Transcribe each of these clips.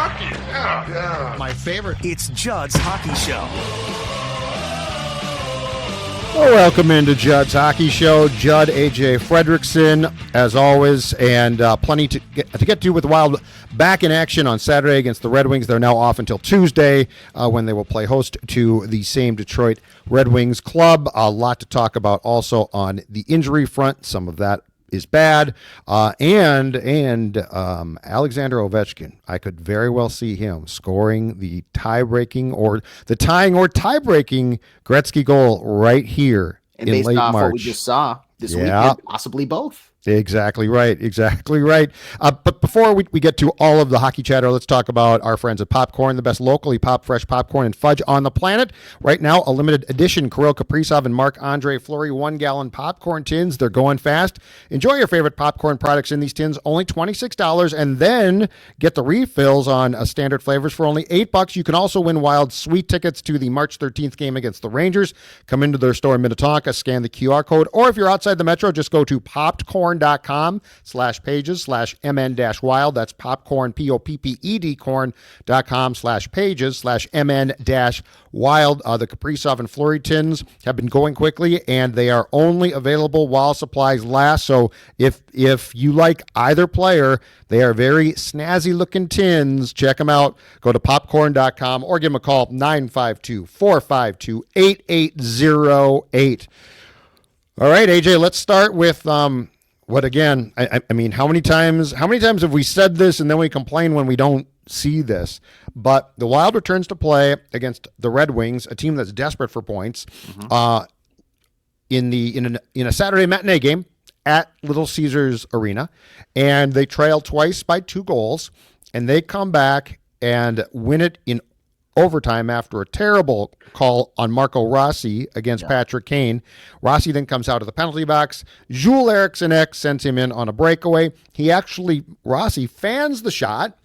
hockey. Yeah. My favorite. It's Judd's Hockey Show. Well, welcome into Judd's Hockey Show. Judd, AJ Fredrickson, as always, and plenty to get to with the Wild back in action on Saturday against the Red Wings. They're now off until Tuesday when they will play host to the same Detroit Red Wings club. A lot to talk about also on the injury front. Some of that is bad. And Alexander Ovechkin, I could very well see him scoring the tie-breaking or the tying or tie-breaking Gretzky goal right here and in based late off March. what we just saw this weekend, possibly both. Exactly right. But before we get to all of the hockey chatter, let's talk about our friends at Popcorn, the best locally pop fresh popcorn and fudge on the planet. Right now, a limited edition Kirill Kaprizov and Marc-Andre Fleury 1-gallon popcorn tins. They're going fast. Enjoy your favorite popcorn products in these tins, only $26, and then get the refills on standard flavors for only $8. You can also win Wild sweet tickets to the March 13th game against the Rangers. Come into their store in Minnetonka, scan the QR code, or if you're outside the metro, just go to popcorn.com/pages/MN-wild. That's popcorn, POPPED corn.com/pages/MN-wild. The Kaprizov and Fleury tins have been going quickly, and they are only available while supplies last. So if you like either player, they are very snazzy looking tins. Check them out. Go to popcorn.com or give them a call, 952-452-8808. All right, AJ, let's start with what again? I mean, how many times have we said this and then we complain when we don't see this? But the Wild returns to play against the Red Wings, a team that's desperate for points, in a Saturday matinee game at Little Caesars Arena, and they trail twice by 2 goals, and they come back and win it in overtime after a terrible call on Marco Rossi against Patrick Kane. Rossi then comes out of the penalty box. Jules Eriksson Ek sends him in on a breakaway. Rossi fans the shot,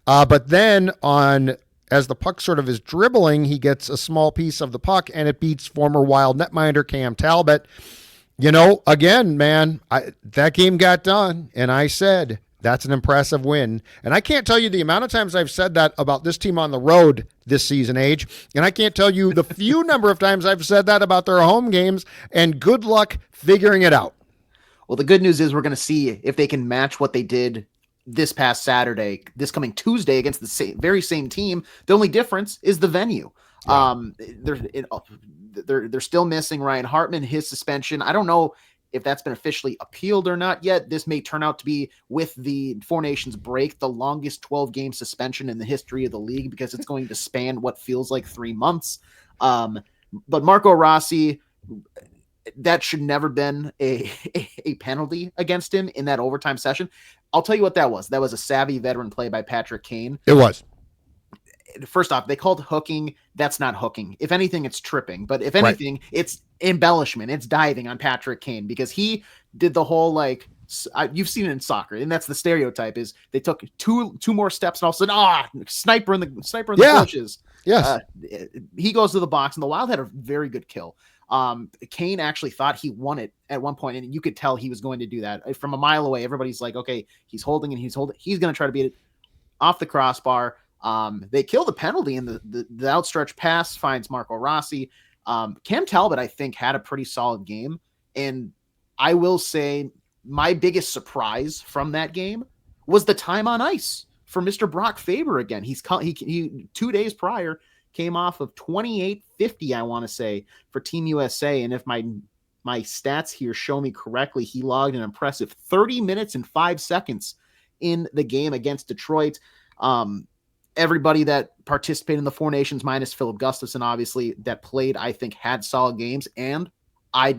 but then as the puck sort of is dribbling, he gets a small piece of the puck, and it beats former Wild netminder Cam Talbot. You know, again, man, that game got done, and I said, that's an impressive win. And I can't tell you the amount of times I've said that about this team on the road this season, Age. And I can't tell you the few number of times I've said that about their home games, and good luck figuring it out. Well, the good news is we're going to see if they can match what they did this past Saturday, this coming Tuesday against the very same team. The only difference is the venue. Yeah. They're still missing Ryan Hartman, his suspension. I don't know if that's been officially appealed or not yet. This may turn out to be, with the Four Nations break, the longest 12-game suspension in the history of the league, because it's going to span what feels like 3 months. But Marco Rossi, that should never been a penalty against him in that overtime session. I'll tell you what that was. That was a savvy veteran play by Patrick Kane. It was. First off, they called hooking. That's not hooking. If anything, it's tripping. But if anything, it's embellishment. It's diving on Patrick Kane, because he did the whole, you've seen it in soccer, and that's the stereotype, is they took two more steps and all of a sudden, sniper in the bushes. Yes. He goes to the box, and the Wild had a very good kill. Kane actually thought he won it at one point, and you could tell he was going to do that from a mile away. Everybody's like, okay, he's holding. He's going to try to beat it off the crossbar. They kill the penalty, and the outstretched pass finds Marco Rossi. Cam Talbot, I think, had a pretty solid game. And I will say my biggest surprise from that game was the time on ice for Mr. Brock Faber again. He 2 days prior came off of 28.50, I want to say, for Team USA. And if my stats here show me correctly, he logged an impressive 30 minutes and 5 seconds in the game against Detroit. Everybody that participated in the Four Nations, minus Philip Gustafson, obviously, that played, I think, had solid games. And I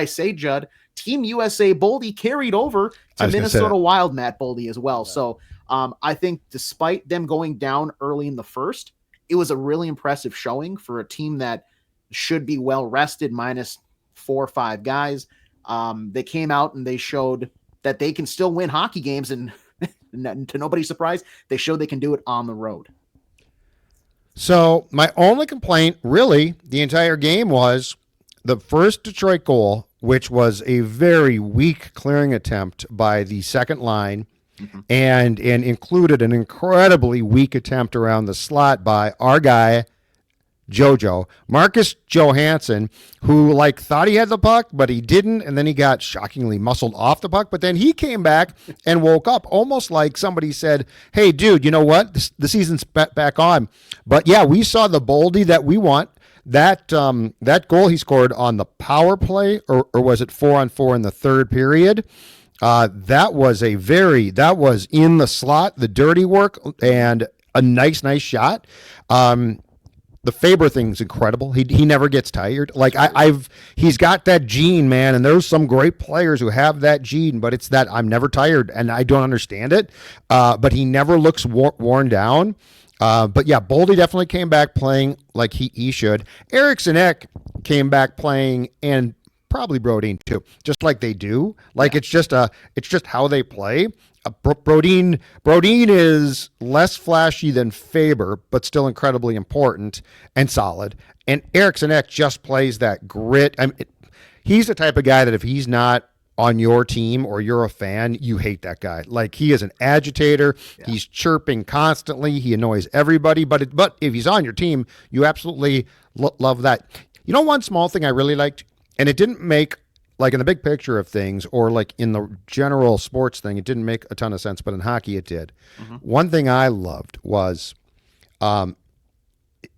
say, Judd, Team USA Boldy carried over to Minnesota Wild Matt Boldy as well. Yeah. So I think despite them going down early in the first, it was a really impressive showing for a team that should be well rested, minus 4 or 5 guys. They came out and they showed that they can still win hockey games, and to nobody's surprise, they showed they can do it on the road. So my only complaint, really, the entire game was the first Detroit goal, which was a very weak clearing attempt by the second line. and included an incredibly weak attempt around the slot by our guy Jojo, Marcus Johansson, who like thought he had the puck, but he didn't. And then he got shockingly muscled off the puck. But then he came back and woke up almost like somebody said, hey, dude, you know what? The season's back on. But yeah, we saw the Boldy that we want. That goal he scored on the power play, or was it 4-on-4 in the third period? That was in the slot, the dirty work, and a nice shot. The Faber thing's incredible. He never gets tired. Like he's got that gene, man. And there's some great players who have that gene, but it's that I'm never tired, and I don't understand it. But he never looks worn down. But yeah, Boldy definitely came back playing like he should. Eriksson Ek came back playing, and probably Brodin too, just like they do. Like it's just how they play. Brodin is less flashy than Faber, but still incredibly important and solid. And Eriksson Ek just plays that grit. I mean, he's the type of guy that if he's not on your team or you're a fan, you hate that guy. Like he is an agitator. Yeah. He's chirping constantly. He annoys everybody. But if he's on your team, you absolutely love that. You know, one small thing I really liked, and it didn't make, like in the big picture of things or like in the general sports thing, it didn't make a ton of sense, but in hockey it did. One thing I loved was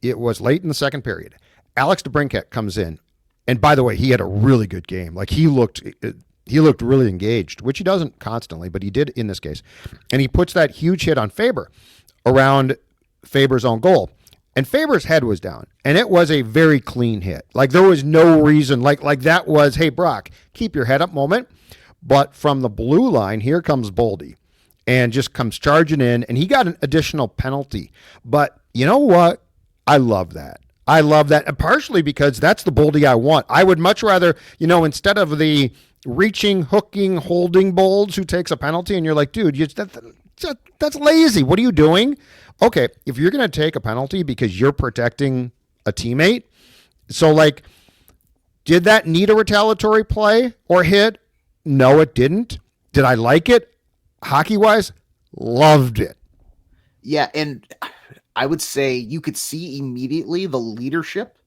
it was late in the second period. Alex DeBrincat comes in, and by the way, he had a really good game. Like he looked really engaged, which he doesn't constantly, but he did in this case. And he puts that huge hit on Faber around Faber's own goal. And Faber's head was down, and it was a very clean hit. Like there was no reason, like that was, hey, Brock, keep your head up moment. But from the blue line, here comes Boldy and just comes charging in, and he got an additional penalty. But you know what? I love that. And partially because that's the Boldy I want. I would much rather, instead of the reaching, hooking, holding Bolds who takes a penalty, and you're like, dude, that's lazy. What are you doing? Okay, if you're going to take a penalty because you're protecting a teammate, so like, did that need a retaliatory play or hit? No, it didn't. Did I like it? Hockey-wise, loved it. Yeah, and I would say you could see immediately the leadership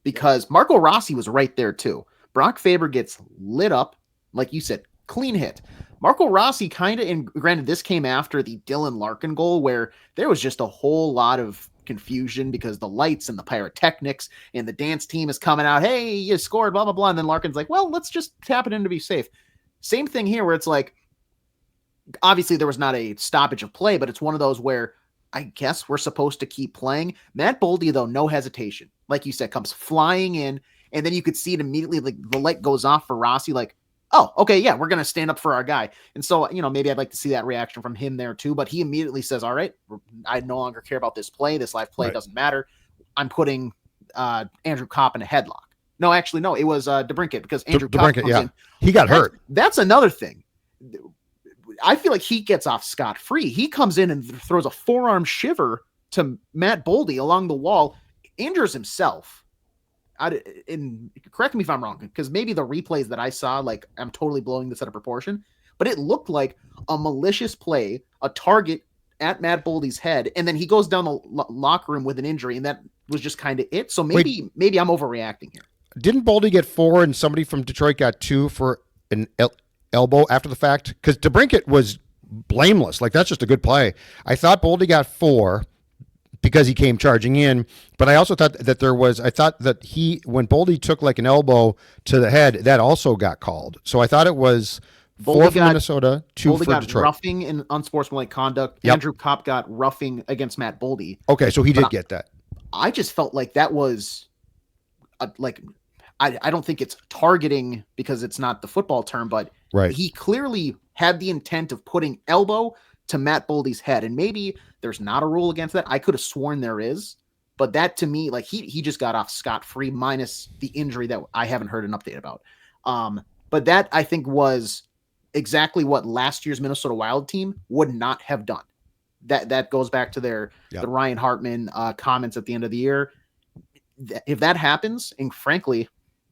because Marco Rossi was right there too. Brock Faber gets lit up, like you said, clean hit. Marco Rossi kind of, and granted, this came after the Dylan Larkin goal where there was just a whole lot of confusion because the lights and the pyrotechnics and the dance team is coming out. Hey, you scored, blah, blah, blah. And then Larkin's like, well, let's just tap it in to be safe. Same thing here where it's like, obviously there was not a stoppage of play, but it's one of those where I guess we're supposed to keep playing. Matt Boldy, though, no hesitation. Like you said, comes flying in, and then you could see it immediately. Like the light goes off for Rossi, like, oh, okay, yeah, we're going to stand up for our guy. And so, maybe I'd like to see that reaction from him there too, but he immediately says, all right, I no longer care about this play. This live play doesn't matter. I'm putting Andrew Kopp in a headlock. No, actually, no, it was DeBrincat because Andrew Kopp comes in. He got hurt. That's another thing. I feel like he gets off scot-free. He comes in and throws a forearm shiver to Matt Boldy along the wall, injures himself. And correct me if I'm wrong, because maybe the replays that I saw, like I'm totally blowing this out of proportion, but it looked like a malicious play, a target at Matt Boldy's head, and then he goes down the locker room with an injury, and that was just kind of it. So maybe I'm overreacting here. Didn't Boldy get 4 and somebody from Detroit got 2 for an elbow after the fact? Because DeBrincat was blameless. Like that's just a good play. I thought Boldy got 4 because he came charging in, but I also thought that when Boldy took like an elbow to the head, that also got called. So I thought it was 4 for Minnesota, 2 Boldy for got Detroit. Roughing and unsportsmanlike conduct. Yep. Andrew Kopp got roughing against Matt Boldy. Okay, so he did get that. I just felt like that was I don't think it's targeting because it's not the football term, but he clearly had the intent of putting elbow to Matt Boldy's head. And maybe there's not a rule against that. I could have sworn there is, but that to me, like he just got off scot-free minus the injury that I haven't heard an update about. But that I think was exactly what last year's Minnesota Wild team would not have done. That goes back to the Ryan Hartman comments at the end of the year. If that happens, and frankly,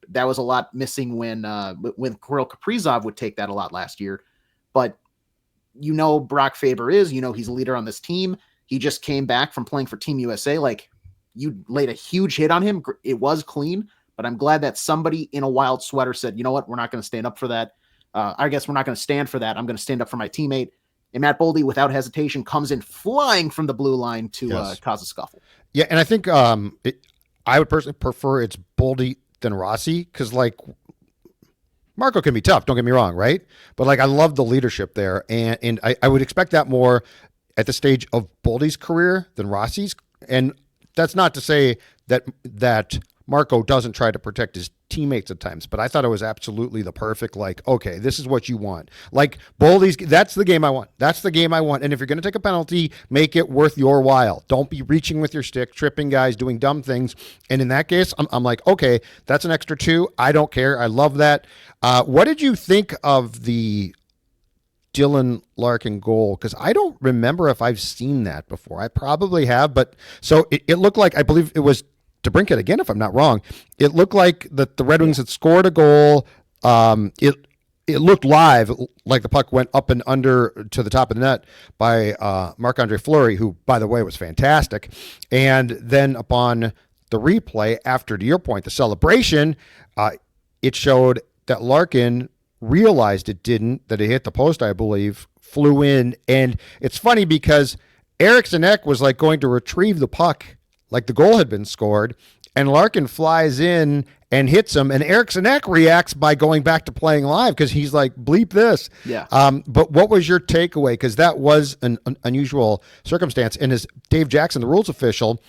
that was a lot missing when Kirill Kaprizov would take that a lot last year. But Brock Faber is, he's a leader on this team. He just came back from playing for Team USA. Like, you laid a huge hit on him. It was clean, but I'm glad that somebody in a Wild sweater said, you know what, we're not going to stand up for that. I guess we're not going to stand for that. I'm going to stand up for my teammate. And Matt Boldy, without hesitation, comes in flying from the blue line to cause a scuffle. Yeah, and I think I would personally prefer it's Boldy than Rossi, because, like, Marco can be tough, don't get me wrong, right? But, like, I love the leadership there, and I would expect that more at the stage of Boldy's career than Rossi's. And that's not to say that Marco doesn't try to protect his teammates at times, but I thought it was absolutely the perfect, like, okay, this is what you want. Like, Boldy's, that's the game I want. That's the game I want. And if you're going to take a penalty, make it worth your while. Don't be reaching with your stick, tripping guys, doing dumb things. And in that case, I'm like, okay, that's an extra 2. I don't care. I love that. What did you think of the Dylan Larkin goal? Because I don't remember if I've seen that before. I probably have, but so it looked like, I believe it was DeBrincat again, if I'm not wrong. It looked like that the Red Wings had scored a goal. It looked live, like the puck went up and under to the top of the net by Marc-Andre Fleury, who, by the way, was fantastic. And then upon the replay, after, to your point, the celebration, it showed that Larkin realized it didn't, that it hit the post, I believe, flew in. And it's funny because Eriksson Ek was like going to retrieve the puck, like the goal had been scored, and Larkin flies in and hits him, and Eriksson Ek reacts by going back to playing live because he's like, bleep this. Yeah. But what was your takeaway? Because that was an unusual circumstance. And as Dave Jackson, the rules official,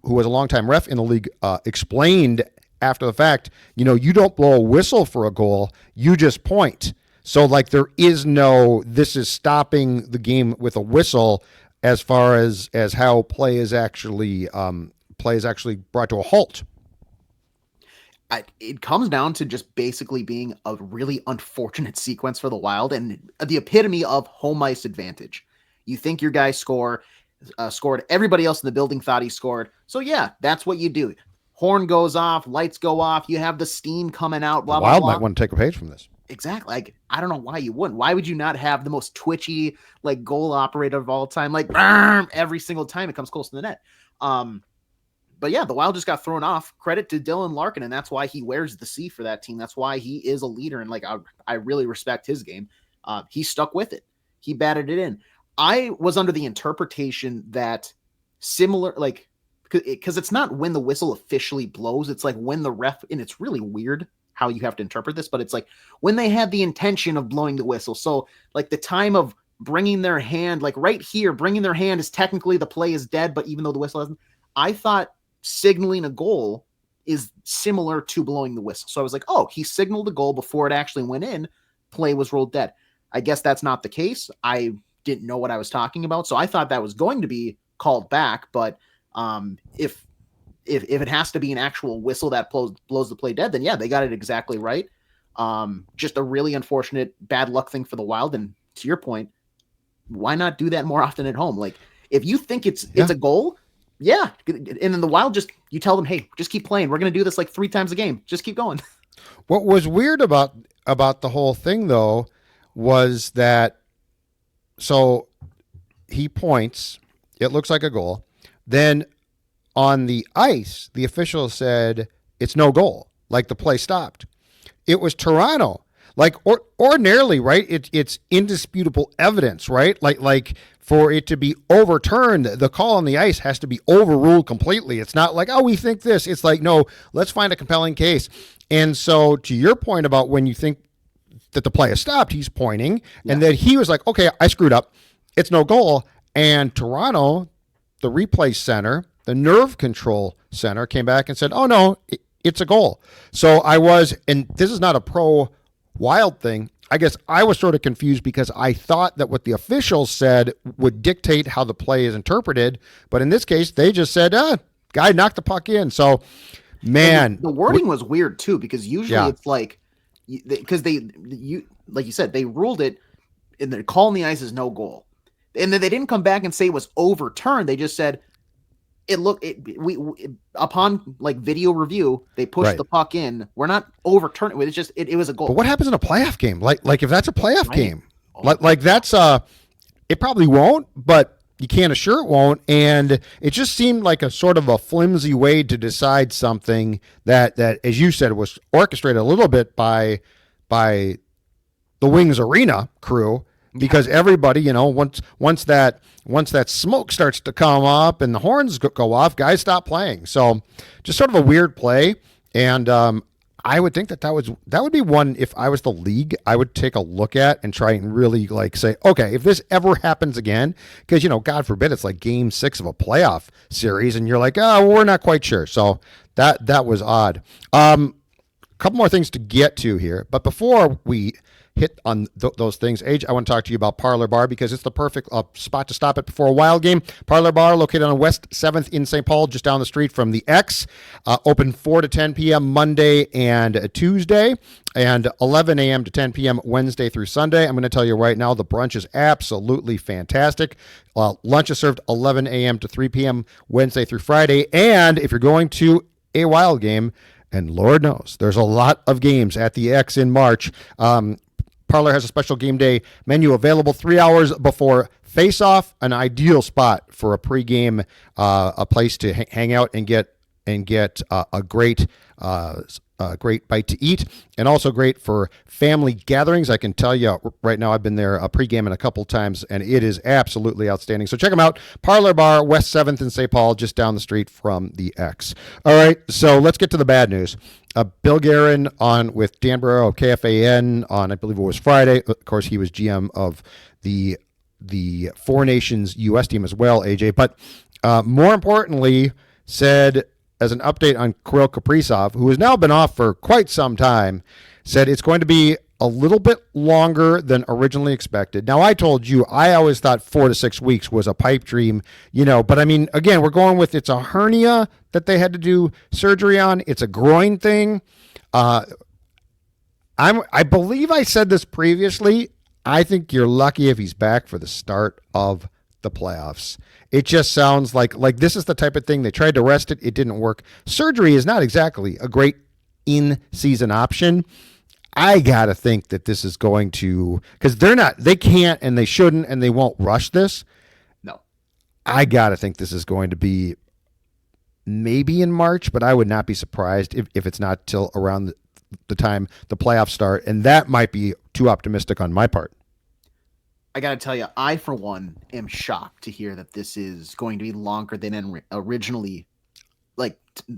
who was a longtime ref in the league, explained after the fact, you don't blow a whistle for a goal, you just point. So, like, there is no, this is stopping the game with a whistle, as far as how play is actually brought to a halt. It comes down to just basically being a really unfortunate sequence for the Wild and the epitome of home ice advantage. You think your guy scored, everybody else in the building thought he scored. So yeah, that's what you do. Horn goes off, lights go off, you have the steam coming out, blah, the Wild blah, blah. might want to take a page from this. Exactly. Like, I don't know why you wouldn't. Why would you not have the most twitchy, like, goal operator of all time, like, every single time it comes close to the net? But yeah, the Wild just got thrown off. Credit to Dylan Larkin, and that's why he wears the C for that team. That's why he is a leader, and, like, I really respect his game. He stuck with it. He batted it in. I was under the interpretation that similar, like, because it's not when the whistle officially blows. It's like when the ref, and it's really weird how you have to interpret this, but it's like when they had the intention of blowing the whistle. So, like, the time of bringing their hand, like right here, bringing their hand is technically the play is dead, but even though the whistle hasn't, I thought signaling a goal is similar to blowing the whistle. So I was like, oh, he signaled a goal before it actually went in. Play was ruled dead. I guess that's not the case. I didn't know what I was talking about. So I thought that was going to be called back. But if it has to be an actual whistle that blows the play dead, then yeah, they got it exactly right. Just a really unfortunate bad luck thing for the Wild. And to your point, why not do that more often at home? Like, if you think it's a goal, yeah. And then the Wild, you tell them, hey, just keep playing. We're going to do this like 3 times a game. Just keep going. What was weird about the whole thing, though, was that, so he points, it looks like a goal. Then on the ice, the official said it's no goal, like the play stopped. It was Toronto. Like, ordinarily, right, it's indisputable evidence, right? Like for it to be overturned, the call on the ice has to be overruled completely. It's not like, oh, we think this. It's like, no, let's find a compelling case. And so to your point about when you think that the play has stopped, he's pointing, and then he was like, okay, I screwed up. It's no goal. And Toronto, the replay center, the nerve control center, came back and said, oh, no, it's a goal. So I was, and this is not a pro Wild thing, I guess I was sort of confused because I thought that what the officials said would dictate how the play is interpreted. But in this case, they just said, guy knocked the puck in. So, man. The wording was weird, too, because usually it's like, because like you said, they ruled it, and the call on the ice is no goal. And then they didn't come back and say it was overturned. They just said, upon like video review, they pushed the puck in. We're not overturning it. It's just it was a goal. But what happens in a playoff game? Like if that's a playoff game, like that's It probably won't, but you can't assure it won't. And it just seemed like a sort of a flimsy way to decide something that as you said, was orchestrated a little bit by the Wings Arena crew, because everybody, once that smoke starts to come up and the horns go off, guys stop playing. So just sort of a weird play. And I would think that would be one, if I was the league, I would take a look at and try and really say, okay, if this ever happens again, because, God forbid, it's like game 6 of a playoff series and you're like, oh, well, we're not quite sure. So that was odd. A couple more things to get to here, but before we hit on those things, AJ, I want to talk to you about Parlor Bar, because it's the perfect spot to stop at before a Wild game. Parlor Bar, located on West 7th in St. Paul, just down the street from the X. Open 4 to 10 p.m. Monday and Tuesday, and 11 a.m. to 10 p.m. Wednesday through Sunday. I'm going to tell you right now, the brunch is absolutely fantastic. Lunch is served 11 a.m. to 3 p.m. Wednesday through Friday. And if you're going to a Wild game, and Lord knows there's a lot of games at the X in March, Parlor has a special game day menu available 3 hours before face-off, an ideal spot for a pregame, a place to hang out and get a great bite to eat, and also great for family gatherings. I can tell you right now, I've been there pregame a couple times, and it is absolutely outstanding. So check them out. Parlor Bar, West 7th in St. Paul, just down the street from the X. All right, so let's get to the bad news. Bill Guerin on with Dan Barreiro of KFAN on, I believe it was Friday. Of course, he was GM of the Four Nations U.S. team as well, AJ. But more importantly, said, as an update on Kirill Kaprizov, who has now been off for quite some time, said it's going to be a little bit longer than originally expected. Now, I told you, I always thought 4 to 6 weeks was a pipe dream, but I mean, again, we're going with, it's a hernia that they had to do surgery on. It's a groin thing. I believe I said this previously. I think you're lucky if he's back for the start of the playoffs. It just sounds like this is the type of thing they tried to rest it. It didn't work. Surgery is not exactly a great in-season option. I got to think that this is going to, because they can't and they shouldn't and they won't rush this. No. I got to think this is going to be maybe in March, but I would not be surprised if it's not till around the time the playoffs start. And that might be too optimistic on my part. I got to tell you, I, for one, am shocked to hear that this is going to be longer than originally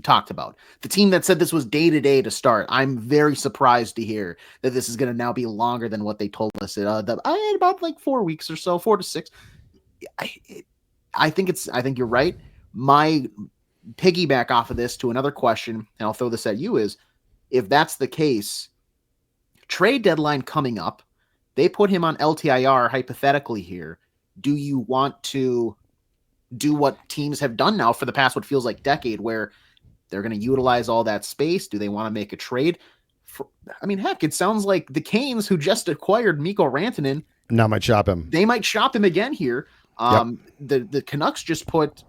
talked about. The team that said this was day-to-day to start, I'm very surprised to hear that this is going to now be longer than what they told us. About 4 weeks or so, 4 to 6. I think you're right. My piggyback off of this to another question, and I'll throw this at you, is if that's the case, trade deadline coming up, they put him on LTIR hypothetically here. Do you want to do what teams have done now for the past, what feels like decade, where they're going to utilize all that space? Do they want to make a trade? Heck, it sounds like the Canes, who just acquired Mikko Rantanen, now might shop him. They might shop him again here. The Canucks just put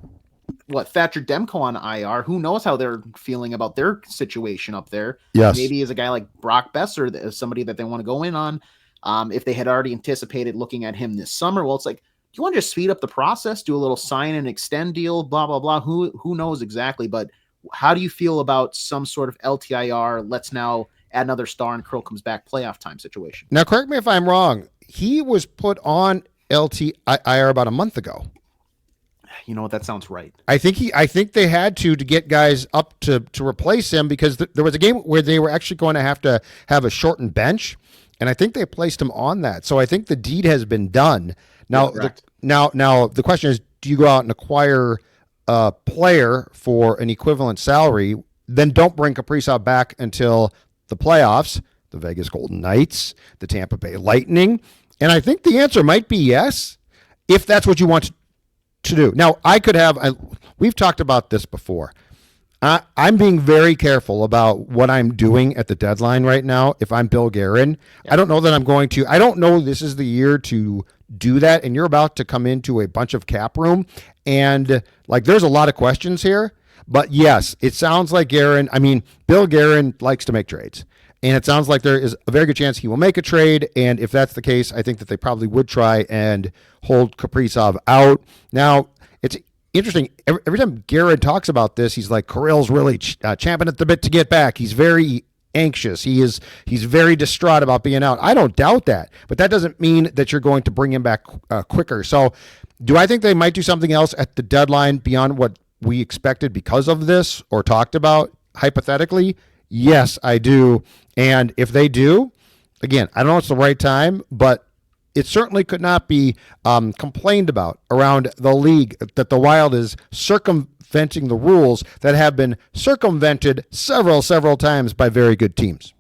Thatcher Demko on IR. Who knows how they're feeling about their situation up there? Yes. Maybe as a guy like Brock Besser, as somebody that they want to go in on. If they had already anticipated looking at him this summer, well, it's like, do you want to just speed up the process, do a little sign and extend deal, blah, blah, blah. Who knows exactly, but how do you feel about some sort of LTIR, let's now add another star and Kirill comes back playoff time situation? Now, correct me if I'm wrong. He was put on LTIR about a month ago. You know what? That sounds right. I think they had to get guys up to replace him, because there was a game where they were actually going to have a shortened bench, and I think they placed him on that. So I think the deed has been done. Now, the question is, do you go out and acquire a player for an equivalent salary? Then don't bring Kaprizov back until the playoffs, the Vegas Golden Knights, the Tampa Bay Lightning. And I think the answer might be yes, if that's what you want to do. Now, we've talked about this before. I'm being very careful about what I'm doing at the deadline right now. If I'm Bill Guerin, I don't know that I'm going to. I don't know this is the year to do that. And you're about to come into a bunch of cap room, and there's a lot of questions here. But yes, it sounds like Bill Guerin likes to make trades. And it sounds like there is a very good chance he will make a trade. And if that's the case, I think that they probably would try and hold Kaprizov out. Now, it's interesting. Every time Garrett talks about this, he's like, Kirill's really champing at the bit to get back. He's very anxious. He's very distraught about being out. I don't doubt that. But that doesn't mean that you're going to bring him back quicker. So do I think they might do something else at the deadline beyond what we expected because of this or talked about hypothetically? Yes, I do. And if they do, again, I don't know if it's the right time, but it certainly could not be complained about around the league that the Wild is circumventing the rules that have been circumvented several times by very good teams.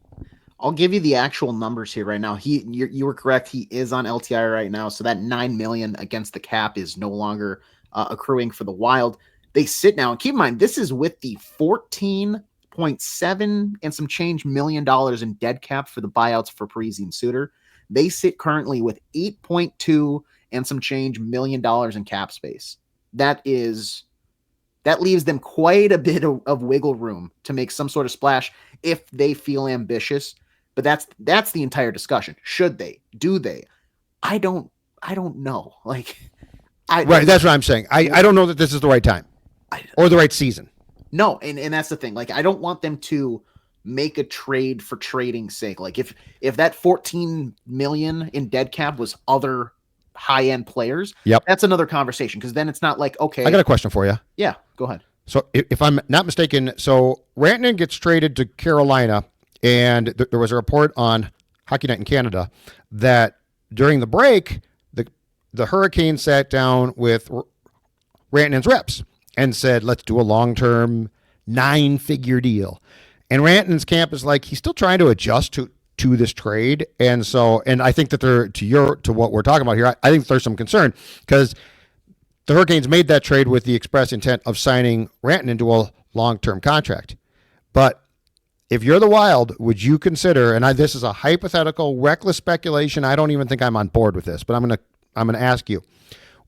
I'll give you the actual numbers here right now. You were correct. He is on LTIR right now. So that $9 million against the cap is no longer accruing for the Wild. They sit now, and keep in mind, this is with the 14.7 and some change $1 million in dead cap for the buyouts for Parise and Suter. They sit currently with 8.2 and some change $1 million in cap space. That leaves them quite a bit of wiggle room to make some sort of splash if they feel ambitious. But that's the entire discussion. Should they? Do they? I don't know. Right. That's what I'm saying. I don't know that this is the right time or the right season. No. And that's the thing. Like, I don't want them to make a trade for trading's sake. Like if that 14 million in dead cap was other high-end players, that's another conversation. Cause then it's not like, okay, I got a question for you. Yeah, go ahead. So if I'm not mistaken, so Rantanen gets traded to Carolina, and there was a report on Hockey Night in Canada that during the break, the Hurricanes sat down with Rantanen's reps and said, let's do a long-term 9-figure deal. And Rantanen's camp is like, he's still trying to adjust to this trade. And I think that to what we're talking about here, I think there's some concern because the Hurricanes made that trade with the express intent of signing Rantanen to a long-term contract. But if you're the Wild, would you consider, and this is a hypothetical, reckless speculation, I don't even think I'm on board with this, but I'm going to ask you,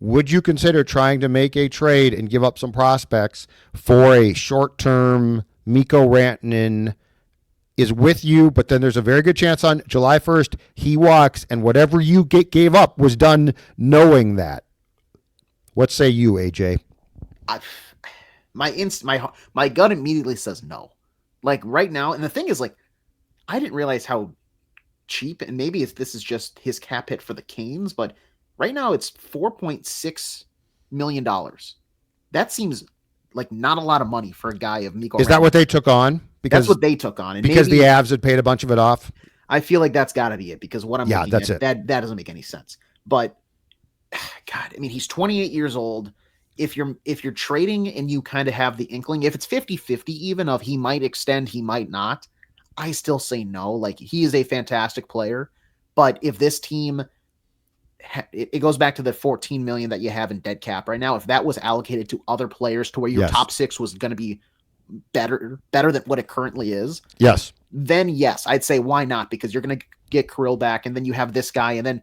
would you consider trying to make a trade and give up some prospects for a short-term Mikko Rantanen is with you, but then there's a very good chance on July 1st he walks, and whatever you gave up was done knowing that? What say you, AJ? My gut immediately says no. Like right now, and the thing is, like, I didn't realize how cheap, and maybe this is just his cap hit for the Canes, but right now it's $4.6 million. That seems like not a lot of money for a guy of Mikko. Is that what they took on? Because that's what they took on. And because the Avs had paid a bunch of it off? I feel like that's got to be it, because what I'm looking that's at, it. That doesn't make any sense. But God, I mean, he's 28 years old. If you're trading and you kind of have the inkling, if it's 50-50 even of he might extend, he might not, I still say no. Like, he is a fantastic player. But if this team, it goes back to the 14 million that you have in dead cap right now. If that was allocated to other players to where your top six was going to be better than what it currently is. Yes. Then yes, I'd say why not? Because you're going to get Kirill back, and then you have this guy, and then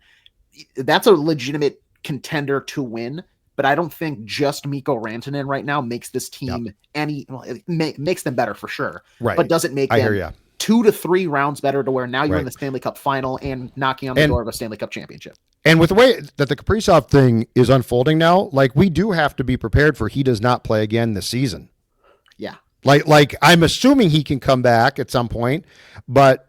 that's a legitimate contender to win. But I don't think just Mikko Rantanen right now makes this team it makes them better for sure. Right. But doesn't make them 2 to 3 rounds better to where now you're in the Stanley Cup final and knocking on the door of a Stanley Cup championship. And with the way that the Kaprizov thing is unfolding now, like, we do have to be prepared for he does not play again this season. Yeah. Like I'm assuming he can come back at some point, but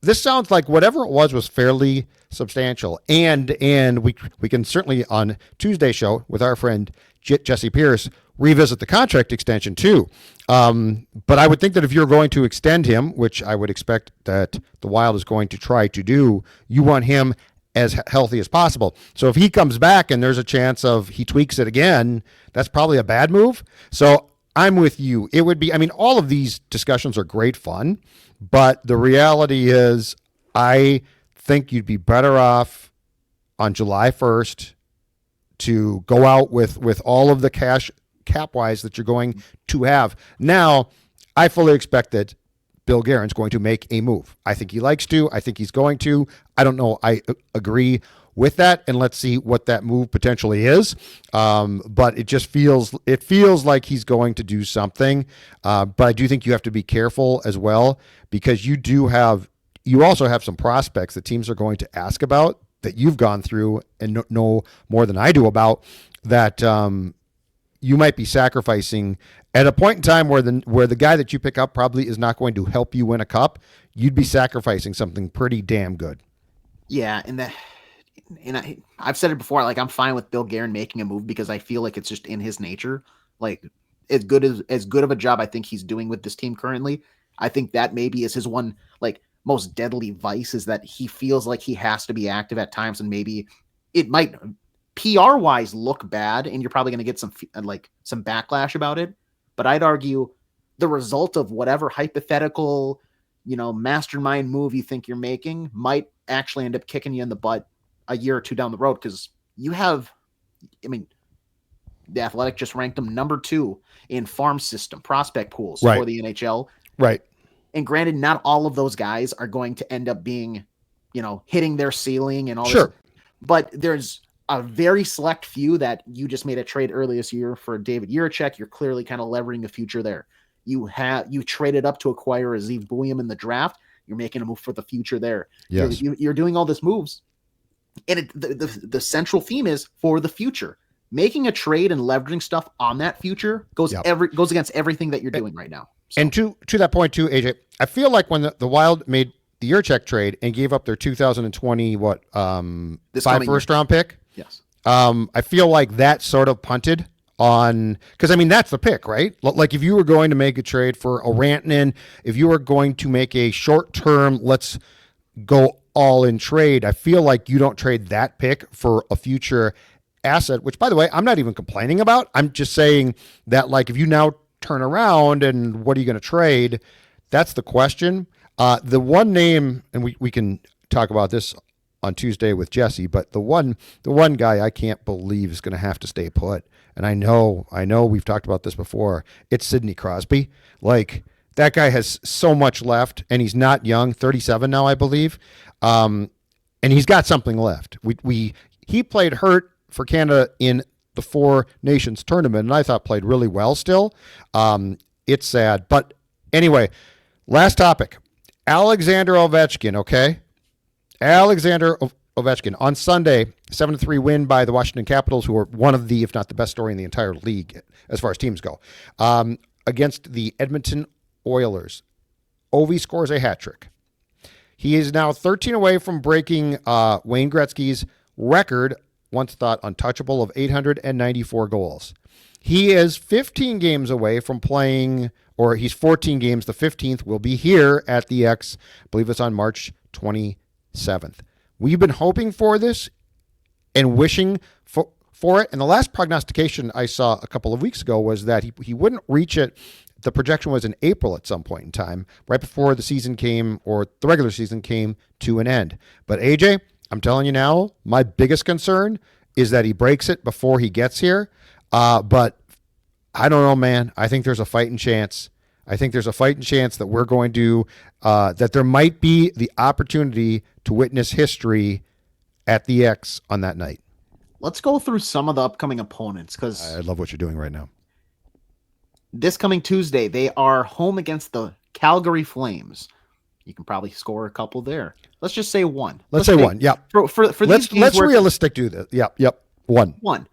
this sounds like whatever it was fairly substantial. And we can certainly on Tuesday's show with our friend Jesse Pierce revisit the contract extension too. But I would think that if you're going to extend him, which I would expect that the Wild is going to try to do, you want him as healthy as possible. So if he comes back and there's a chance of he tweaks it again, that's probably a bad move. So I'm with you. It would be, I mean, all of these discussions are great fun, but the reality is I think you'd be better off on July 1st to go out with all of the cash cap-wise that you're going to have. Now, I fully expect that Bill Guerin's going to make a move. I think he likes to. I think he's going to. I don't know. I agree with that, and let's see what that move potentially is. But it just feels like he's going to do something. But I do think you have to be careful as well, because you also have some prospects that teams are going to ask about that you've gone through and know more than I do about, that you might be sacrificing at a point in time where the guy that you pick up probably is not going to help you win a cup. You'd be sacrificing something pretty damn good. Yeah, I've said it before. Like, I'm fine with Bill Guerin making a move because I feel like it's just in his nature. Like, as good of a job I think he's doing with this team currently, I think that maybe is his one like most deadly vice, is that he feels like he has to be active at times, and maybe it might PR wise look bad, and you're probably going to get some backlash about it. But I'd argue the result of whatever hypothetical, mastermind move you think you're making might actually end up kicking you in the butt a year or two down the road. Because the Athletic just ranked them number 2 in farm system prospect pools for the NHL. Right. And granted, not all of those guys are going to end up being, hitting their ceiling and all this. But there's a very select few that you just made a trade early this year for David Jiricek. You're clearly kind of leveraging a future there. You traded up to acquire Aziz Bouillon in the draft. You're making a move for the future there. Yes. You're doing all these moves. And the central theme is for the future. Making a trade and leveraging stuff on that future goes against everything that you're doing right now. So. And to that point too, AJ, I feel like when the Wild made the Jiricek trade and gave up their 2020 5 first-round pick. Yes. I feel like that sort of punted on, because that's the pick, right? Like if you were going to make a trade for a Rantanen, if you were going to make a short-term, let's go all-in trade, I feel like you don't trade that pick for a future asset, which, by the way, I'm not even complaining about. I'm just saying that, like, if you now turn around and what are you going to trade? That's the question. The one name, and we can talk about this on Tuesday with Jesse, but the one guy I can't believe is going to have to stay put. And I know we've talked about this before. It's Sidney Crosby. Like, that guy has so much left, and he's not young, 37 now, I believe. And he's got something left. He played hurt for Canada in the 4 Nations tournament, and I thought played really well still. It's sad. But anyway, last topic. Alexander Ovechkin, okay? Alexander Ovechkin on Sunday, 7-3 win by the Washington Capitals, who are one of the, if not the best story in the entire league as far as teams go, against the Edmonton Oilers. Ovi scores a hat trick. He is now 13 away from breaking Wayne Gretzky's record, once thought untouchable, of 894 goals. He is 15 games away from playing, or he's 14 games. The 15th will be here at the X. I believe it's on March 27th. We've been hoping for this and wishing for it. And the last prognostication I saw a couple of weeks ago was that he wouldn't reach it. The projection was in April at some point in time, right before the season came, or the regular season came to an end. But AJ, I'm telling you now, my biggest concern is that he breaks it before he gets here. But I don't know, man. I think there's a fighting chance. That we're going to, that there might be the opportunity to witness history at the X on that night. Let's go through some of the upcoming opponents, because I love what you're doing right now. This coming Tuesday, they are home against the Calgary Flames. You can probably score a couple there. Let's just say one. Let's say one. Yeah. For let's realistic do this. Yep. One.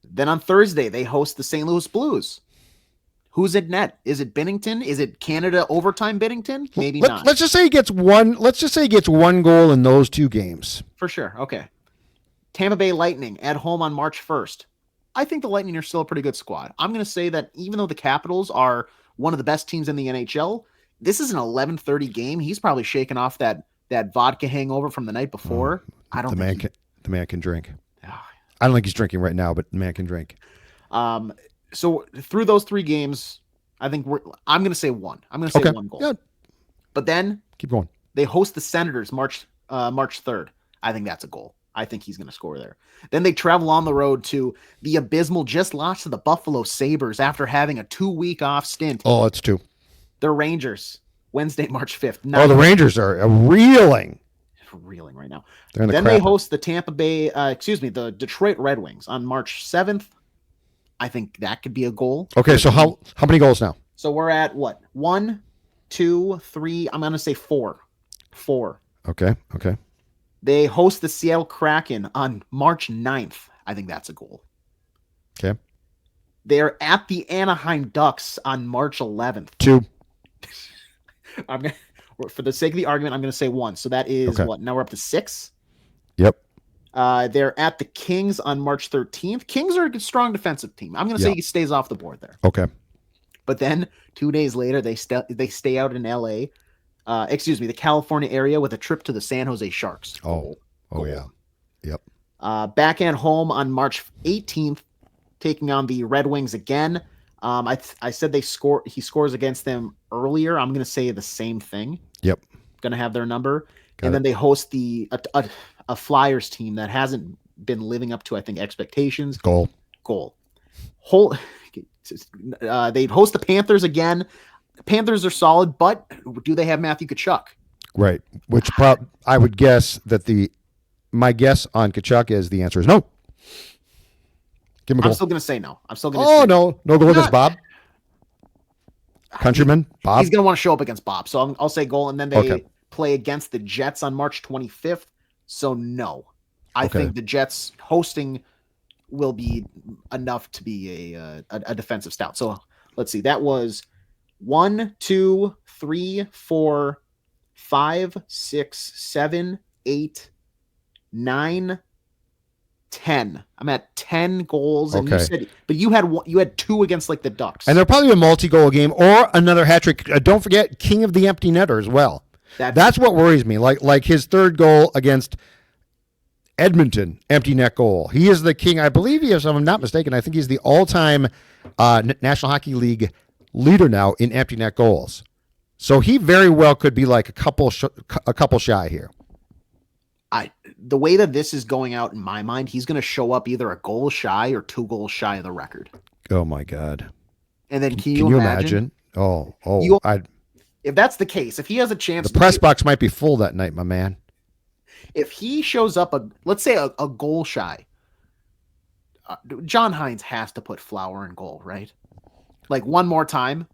Then on Thursday, they host the St. Louis Blues. Who's at net? Is it Binnington? Is it Canada overtime Binnington? Maybe not. Let's just say he gets one goal in those 2 games. For sure. Okay. Tampa Bay Lightning at home on March 1st. I think the Lightning are still a pretty good squad. I'm going to say that even though the Capitals are one of the best teams in the NHL, this is an 11:30 game. He's probably shaking off that vodka hangover from the night before. I don't think the man can drink. I don't think he's drinking right now, but the man can drink. So through those 3 games, I think I'm going to say one. I'm going to say one goal. Yeah. But then keep going. They host the Senators March 3rd. I think that's a goal. I think he's going to score there. Then they travel on the road to the abysmal, just lost to the Buffalo Sabres after having a 2-week off stint. Oh, it's 2. The Rangers, Wednesday, March 5th. The Rangers are reeling. reeling right now. They're in the Then they crapper. host the Detroit Red Wings on March 7th. I think that could be a goal. Okay, so how many goals now? So we're at what? 1, 2, 3. I'm going to say 4. 4. Okay. They host the Seattle Kraken on March 9th. I think that's a goal. Okay. They're at the Anaheim Ducks on March 11th. 2. For the sake of the argument, I'm going to say 1. So that is what? Now we're up to 6. Yep. They're at the Kings on March 13th. Kings are a strong defensive team. I'm going to say he stays off the board there. Okay. But then 2 days later, they stay out in LA. The California area with a trip to the San Jose Sharks. Goal. Yeah. Yep. Back at home on March 18th, taking on the Red Wings again. I said he scores against them earlier. I'm going to say the same thing. Yep. Going to have their number. Then they host a Flyers team that hasn't been living up to, I think, expectations. Goal. They host the Panthers again. The Panthers are solid, but do they have Matthew Tkachuk? Right. Which I would guess that my guess on Tkachuk is the answer is no. Give him a goal. I'm still going to say no. No goal against Bob. Countryman, Bob. He's going to want to show up against Bob. So I'll say goal. And then they play against the Jets on March 25th. So no. I think the Jets hosting will be enough to be a defensive stout. So let's see. That was 1, 2, 3, 4, 5, 6, 7, 8, 9, 10. I'm at 10 goals. And you had 2 against like the Ducks. And there'll probably be a multi-goal game or another hat trick. Don't forget King of the Empty Netter as well. That's what worries me. Like his third goal against Edmonton, empty net goal. He is the king. I believe he is, if I'm not mistaken. I think he's the all-time National Hockey League leader now in empty net goals. So he very well could be like a couple shy here. The way that this is going out in my mind, he's going to show up either a goal shy or 2 goals shy of the record. Oh my God! And then can you imagine? If that's the case, if he has a chance, the press box might be full that night, my man. If he shows up, let's say a goal shy, John Hines has to put Flower in goal, right? Like one more time.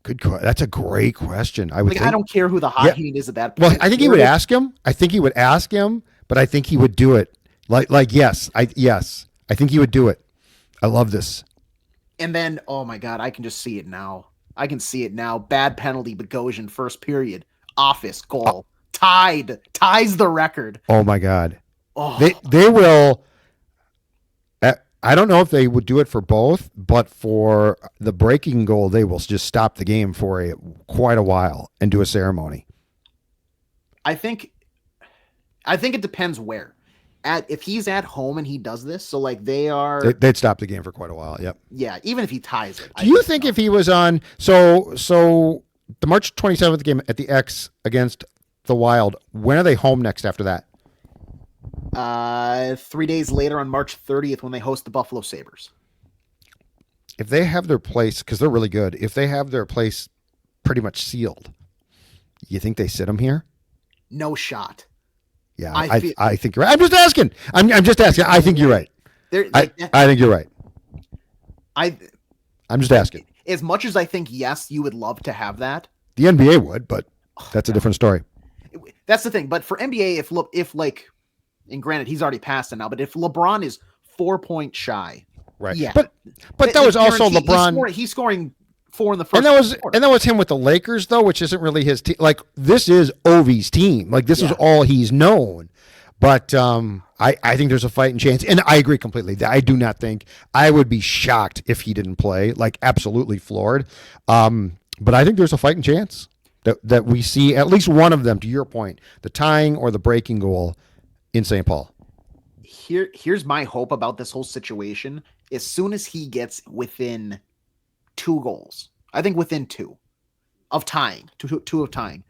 That's a great question. I don't care who the hot hand is at that point. Well, I think he would ask him. But I think he would do it. Yes. I think he would do it. I love this. And then, oh my God, I can just see it now. Bad penalty, Bogosian, first period. Office goal. Ties the record. Oh my God. Oh. They will. I don't know if they would do it for both, but for the breaking goal, they will just stop the game for quite a while and do a ceremony. I think it depends where. If he's at home and he does this, so like they'd stop the game for quite a while. Yep. Yeah, even if he ties it. Do you think if he was on so the March 27th game at the X against the Wild, when are they home next after that? 3 days later on March 30th when they host the Buffalo Sabres. If they have their place, because they're really good, if they have their place pretty much sealed, you think they sit them here? No shot. Yeah, I think you're right. I'm just asking. I'm just asking. I think you're right. I think you're right. I'm just asking. As much as I think, yes, you would love to have that. The NBA would, but that's a different story. That's the thing. But for NBA, if like, and granted, he's already passed it now, but if LeBron is 4 points shy, right? Yeah, but that was also LeBron. He's scoring 4 in the first. And that was him with the Lakers though, which isn't really his team. Like this is Ovi's team. Like this is all he's known. But I think there's a fighting chance, and I agree completely. I do not think I would be shocked if he didn't play. Like absolutely floored. But I think there's a fighting chance that we see at least one of them. To your point, the tying or the breaking goal in St. Paul. Here's my hope about this whole situation. As soon as he gets within 2 goals, I think within 2 of tying, two of tying,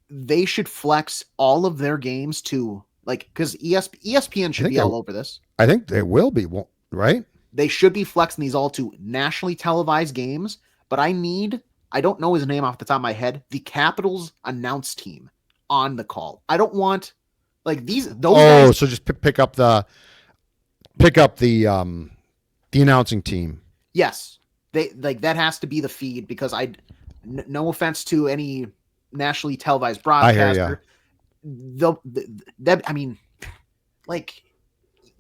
they should flex all of their games to because ESPN should be all over this. I think they will be, right? They should be flexing these all to nationally televised games. But I don't know his name off the top of my head. The Capitals announce team on the call. I don't want like those Oh, guys. so just pick up the announcing team. Yes, they like that has to be the feed because no offense to any nationally televised broadcaster, I mean, like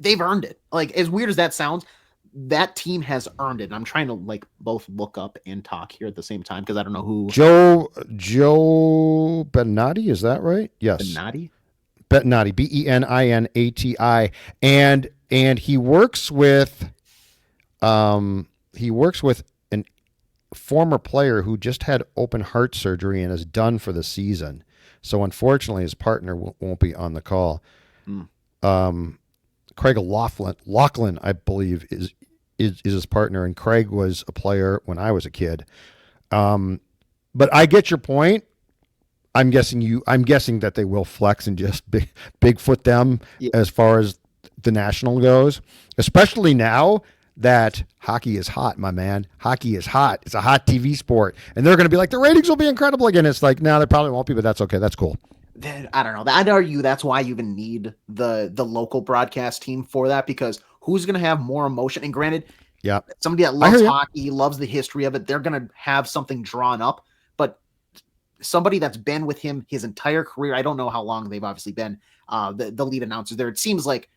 they've earned it. Like as weird as that sounds, that team has earned it. And I'm trying to like both look up and talk here at the same time because I don't know who. Joe Benatti, is that right? Yes. Benatti, Beninati, and he works with an former player who just had open heart surgery and is done for the season. So unfortunately, his partner won't be on the call. Craig Laughlin, I believe, is his partner, and Craig was a player when I was a kid. But I get your point. I'm guessing that they will flex and just Bigfoot them as far as the national goes, especially now that hockey is hot, my man. Hockey is hot. It's a hot TV sport, and they're going to be like, the ratings will be incredible again. It's like, no, they probably won't be, but that's okay. That's cool. I don't know. I'd argue that's why you even need the local broadcast team for that, because who's going to have more emotion? And granted, somebody that loves hockey, loves the history of it, they're going to have something drawn up. But somebody that's been with him his entire career, I don't know how long they've obviously been the lead announcer there. It seems like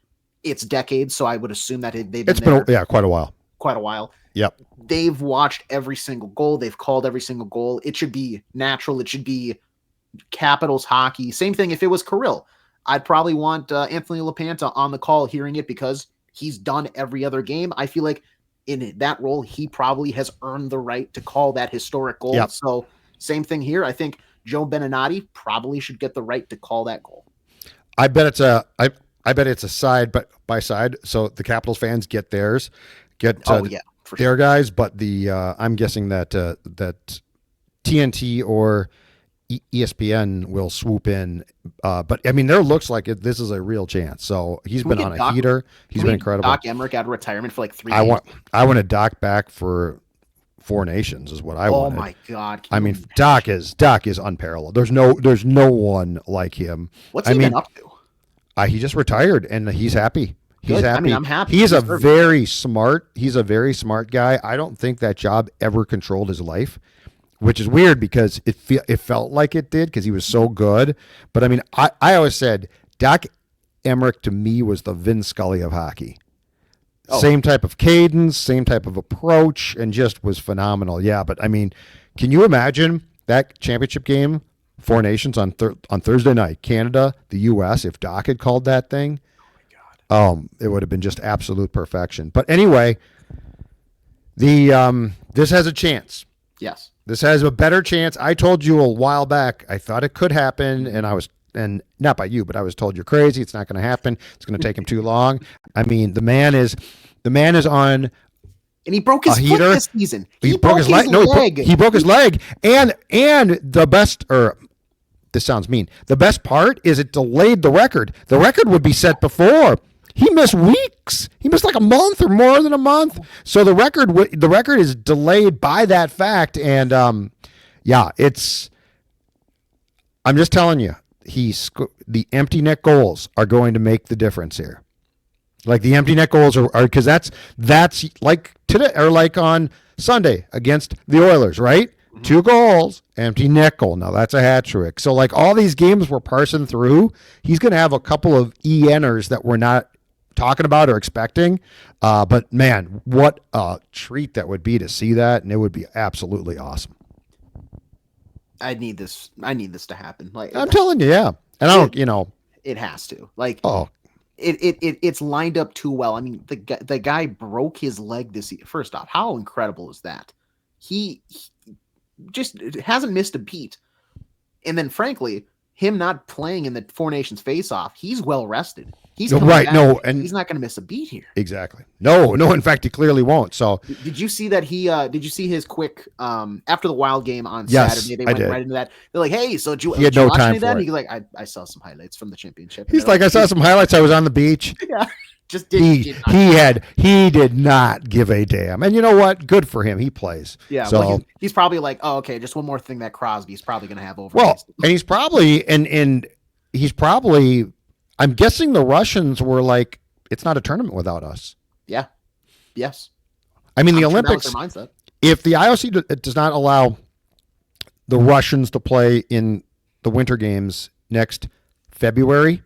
it's decades, so I would assume that they've been there quite a while. Quite a while. Yep. They've watched every single goal. They've called every single goal. It should be natural. It should be Capitals hockey. Same thing if it was Kirill. I'd probably want Anthony LaPanta on the call hearing it because he's done every other game. I feel like in that role, he probably has earned the right to call that historic goal. Yep. So same thing here. I think Joe Beninati probably should get the right to call that goal. I bet it's a side by side. So the Capitals fans get theirs, their guys. But I'm guessing that TNT or ESPN will swoop in. But I mean, there looks like this is a real chance. So he's been on a heater. He's been incredible. Doc Emmerich out of retirement for like 3 games. I want a Doc back for Four Nations is what I want. Oh my God. I mean, Doc is unparalleled. There's no one like him. What's he been up to? He just retired and he's happy. He's happy. I mean, I'm happy. He's a very smart guy. I don't think that job ever controlled his life, which is weird because it felt like it did because he was so good. But I mean, I always said Doc Emmerich to me was the Vin Scully of hockey. Oh. Same type of cadence, same type of approach, and just was phenomenal. Yeah, but I mean, can you imagine that championship game, Four Nations on Thursday night, Canada, the U.S., if Doc had called that thing? Oh my God. It would have been just absolute perfection. But anyway, this has a chance. Yes. This has a better chance. I told you a while back, I thought it could happen, and not by you, but I was told you're crazy. It's not going to happen. It's going to take him too long. I mean, the man is on, and he broke his foot this season. He broke his leg. No, he broke his leg. And the best, or this sounds mean, the best part is it delayed the record. The record would be set before. He missed weeks. He missed like a month or more than a month. So the record is delayed by that fact. And I'm just telling you, the empty net goals are going to make the difference here. Like the empty net goals are because that's like today or like on Sunday against the Oilers, right? Mm-hmm. 2 goals, empty net goal. Now that's a hat trick. So like all these games we're parsing through, he's going to have a couple of ENers that we're not talking about or expecting. But man, what a treat that would be to see that, and it would be absolutely awesome. I need this to happen. Like I'm telling you, yeah. And it has to. Like oh. It's lined up too well. I mean, the guy broke his leg this year. First off, how incredible is that? He just hasn't missed a beat. And then, frankly, him not playing in the Four Nations face-off, he's well rested. He's right. Back. No, and he's not going to miss a beat here. Exactly. No. In fact, he clearly won't. So, did you see that did you see his quick after the Wild game on Yes, Saturday? They went right into that. They're like, "Hey, so he had no time for that?" it. He's like, "I saw some highlights from the championship." He's like, "I saw some highlights. I was on the beach." Yeah. Just he did not give a damn. And you know what? Good for him. He plays. Yeah. So Well, he's probably like, oh, okay, just one more thing that Crosby's probably going to have over. Well, and he's probably and he's probably. I'm guessing the Russians were like, it's not a tournament without us. Yeah. Yes. I mean, the I'm sure Olympics. That was their mindset. If the IOC does not allow the Russians to play in the Winter Games next February,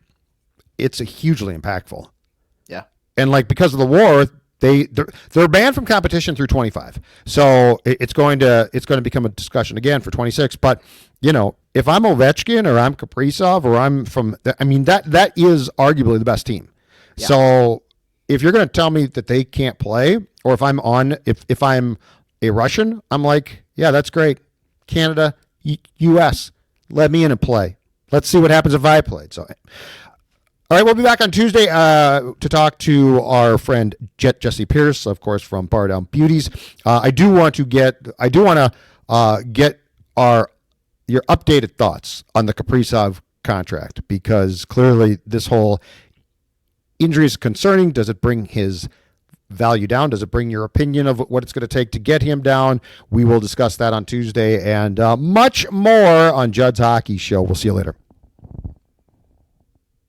it's a hugely impactful. Yeah. And like because of the war, they're banned from competition through 25. So it's going to become a discussion again for 26. But you know, if I'm Ovechkin or I'm Kaprizov or I'm from, I mean that is arguably the best team. Yeah. So if you're going to tell me that they can't play, or if I'm a Russian, I'm like, yeah, that's great. Canada, U.S., let me in and play. Let's see what happens if I played. So, all right, we'll be back on Tuesday to talk to our friend Jesse Pierce, of course, from Bar Down Beauties. I do want to get your updated thoughts on the Kaprizov contract, because clearly this whole injury is concerning. Does it bring his value down? Does it bring your opinion of what it's going to take to get him down? We will discuss that on Tuesday and much more on Judd's Hockey Show. We'll see you later.